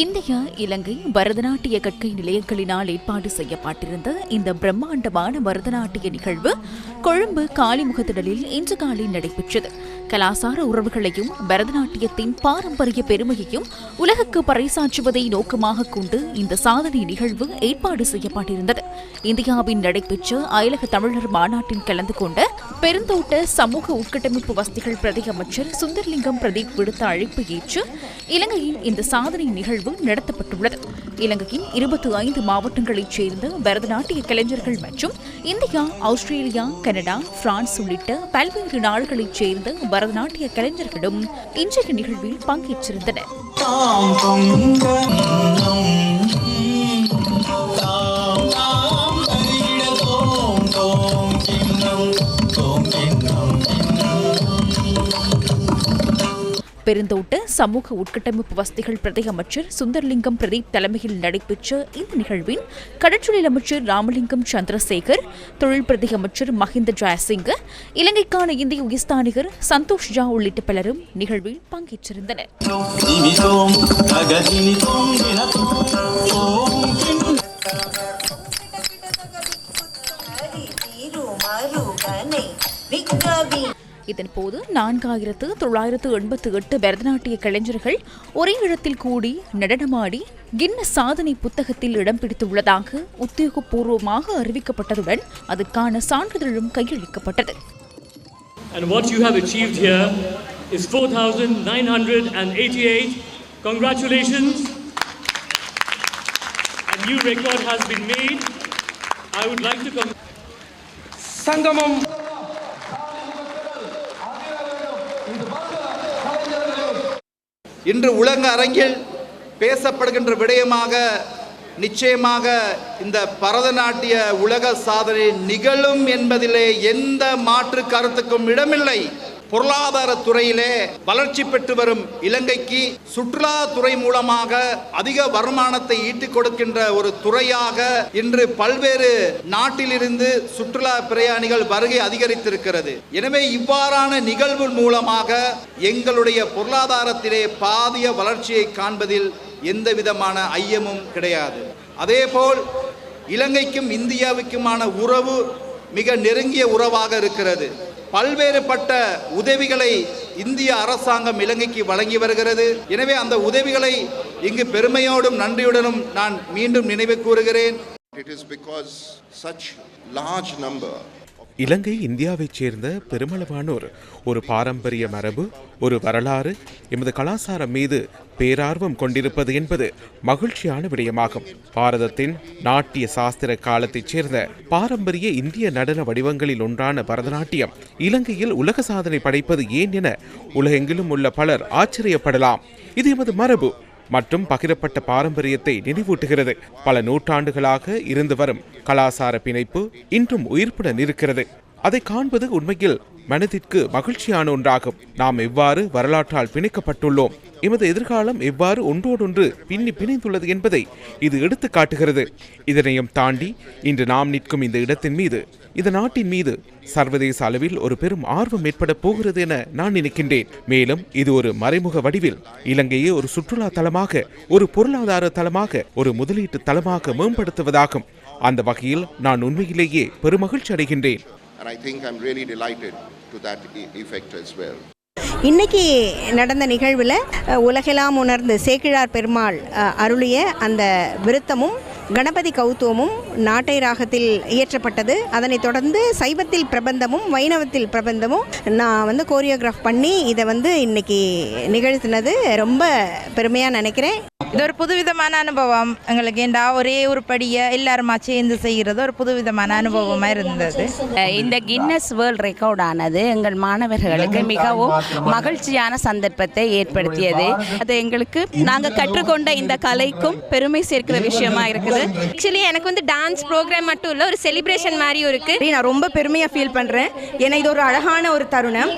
India இலங்கை பரதநாட்டிய கற்கை நிலையங்களினால் ஏற்பாடு செய்யப்பட்டிருந்த இந்த பிரம்மாண்டமான பரதநாட்டிய நிகழ்வு கொழும்பு காலிமுகத்திடலில் இன்று காலை நடைபெற்றது. கலாசார உறவுகளையும் பரதநாட்டியத்தின் பாரம்பரிய பெருமையையும் உலகுக்கு பறைசாற்றுவதை நோக்கமாக கொண்டு இந்த சாதனை நிகழ்வு ஏற்பாடு செய்யப்பட்டிருந்தது. இந்தியாவில் நடைபெற்ற அயலக தமிழர் மாநாட்டில் கலந்து கொண்ட பெருந்தோட்ட சமூக உட்கட்டமைப்பு வசதிகள் பிரதி அமைச்சர் சுந்தர்லிங்கம் பிரதீப் விடுத்த அழைப்பை ஏற்று இலங்கையின் இந்த சாதனை நிகழ்வு நடத்தப்பட்டுள்ளது. இலங்கையின் 25 மாவட்டங்களைச் சேர்ந்த பரதநாட்டிய கலைஞர்கள் மற்றும் இந்தியா, ஆஸ்திரேலியா, கனடா, பிரான்ஸ் உள்ளிட்ட பல்வேறு நாடுகளைச் சேர்ந்த பரதநாட்டிய கலைஞர்களும் இன்றைய நிகழ்வில் பங்கேற்றிருந்தனர். பெருந்தோட்ட சமூக உட்கட்டமைப்பு வசதிகள் பிரதி அமைச்சர் சுந்தர்லிங்கம் பிரதீப் தலைமையில் நடைபெற்ற இந்த நிகழ்வின் கடற்றொழில் அமைச்சர் ராமலிங்கம் சந்திரசேகர், தொழில் பிரதி அமைச்சர் மஹிந்த ஜெயசிங்க, இலங்கைக்கான இந்திய உயர்ஸ்தானிகர் சந்தோஷ் ஜா உள்ளிட்ட பலரும் நிகழ்வில் பங்கேற்றிருந்தனர். இதன்போது 4988 பரதநாட்டிய கலைஞர்கள் ஒரே இடத்தில் கூடி நடனமாடி கின்னஸ் சாதனை புத்தகத்தில் இடம் பிடித்துள்ளதாக உத்தியோகபூர்வமாக அறிவிக்கப்பட்டதுடன் அதற்கான சான்றிதழும் கையளிக்கப்பட்டது. And what you have achieved here is 4988. Congratulations. A new record has been made. I would like to Sangamam. இன்று உலக அரங்கில் பேசப்படுகின்ற விடயமாக நிச்சயமாக இந்த பரதநாட்டிய உலக சாதனை நிகழும் என்பதிலே எந்த மாற்று கருத்துக்கும் இடமில்லை. பொருளாதார துறையிலே வளர்ச்சி பெற்று வரும் இலங்கைக்கு சுற்றுலாத்துறை மூலமாக அதிக வருமானத்தை ஈட்டிக் கொடுக்கின்ற ஒரு துறையாக இன்று பல்வேறு நாட்டிலிருந்து சுற்றுலா பிரயாணிகள் வருகை அதிகரித்திருக்கிறது. எனவே இவ்வாறான நிகழ்வு மூலமாக எங்களுடைய பொருளாதாரத்திலே பாதிய வளர்ச்சியை காண்பதில் எந்த விதமான ஐயமும் கிடையாது. அதேபோல் இலங்கைக்கும் இந்தியாவுக்குமான உறவு மிக நெருங்கிய உறவாக இருக்கிறது. பல்வேறுபட்ட உதவிகளை இந்திய அரசாங்கம் இலங்கைக்கு வழங்கி வருகிறது. எனவே அந்த உதவிகளை இங்கு பெருமையோடும் நன்றியுடனும் நான் மீண்டும் நினைவு கூறுகிறேன். இலங்கை இந்தியாவைச் சேர்ந்த பெருமளவானோர் ஒரு பாரம்பரிய மரபு, ஒரு வரலாறு, எமது கலாச்சாரம் மீது பேரார்வம் கொண்டிருப்பது என்பது மகிழ்ச்சியான விடயமாகும். பாரதத்தின் நாட்டிய சாஸ்திர காலத்தைச் சேர்ந்த பாரம்பரிய இந்திய நடன வடிவங்களில் ஒன்றான பரதநாட்டியம் இலங்கையில் உலக சாதனை படைப்பது ஏன் என உலகெங்கிலும் உள்ள பலர் ஆச்சரியப்படலாம். இது எமது மரபு மற்றும் பகிரப்பட்ட பாரம்பரியத்தை நினைவூட்டுகிறது. பல நூற்றாண்டுகளாக இருந்து வரும் கலாசார பிணைப்பு இன்றும் உயிர்ப்புடன் இருக்கிறது. அதை காண்பது உண்மையில் மனதிற்கு மகிழ்ச்சியான ஒன்றாகும். நாம் எவ்வாறு வரலாற்றால் பிணைக்கப்பட்டுள்ளோம், எமது எதிர்காலம் எவ்வாறு ஒன்றோடொன்று பிணைந்துள்ளது என்பதை இது எடுத்து காட்டுகிறது. இதனையும் தாண்டி இன்று நாம் நிற்கும் இந்த இடத்தின் மீது, இந்த நாட்டின் மீது சர்வதேச அளவில் ஒரு பெரும் ஆர்வம் ஏற்பட போகிறது என நான் நினைக்கின்றேன். மேலும் இது ஒரு மறைமுக வடிவில் இலங்கையை ஒரு சுற்றுலா தலமாக, ஒரு பொருளாதார தலமாக, ஒரு முதலீட்டு தலமாக மேம்படுத்துவதாகும். அந்த வகையில் நான் உண்மையிலேயே பெருமகிழ்ச்சி அடைகின்றேன். இன்னைக்கு நடந்த நிகழ்வில் உலகெல்லாம் உணர்ந்து சேக்கிழார் பெருமாள் அருளிய அந்த விருத்தமும் கணபதி கௌத்துவமும் நாட்டை ராகத்தில் இயற்றப்பட்டது. அதனைத் தொடர்ந்து சைவத்தில் பிரபந்தமும் வைணவத்தில் பிரபந்தமும் நான் கோரியோகிராஃப் பண்ணி இதை இன்னைக்கு நிகழ்த்தினது ரொம்ப பெருமையாக நினைக்கிறேன். இது ஒரு புதுவிதமான அனுபவம் எங்களுக்கு. ஏண்டா ஒரே ஒரு படியை எல்லாருமா சேர்ந்து செய்கிறது ஒரு புதுவிதமான அனுபவமாக இருந்தது. இந்த கின்னஸ் வேர்ல்ட் ரெக்கார்டானது எங்கள் மாணவர்களுக்கு மிகவும் மகிழ்ச்சியான சந்தர்ப்பத்தை ஏற்படுத்தியது. அது எங்களுக்கு நாங்கள் கற்றுக்கொண்ட இந்த கலைக்கும் பெருமை சேர்க்கிற விஷயமா இருக்குது. ஆக்சுவலி எனக்கு டான்ஸ் ப்ரோக்ராம் மட்டும் இல்லை, ஒரு செலிப்ரேஷன் மாதிரியும் இருக்குது. நான் ரொம்ப பெருமையாக ஃபீல் பண்ணுறேன். ஏன்னா இது ஒரு அழகான ஒரு தருணம்.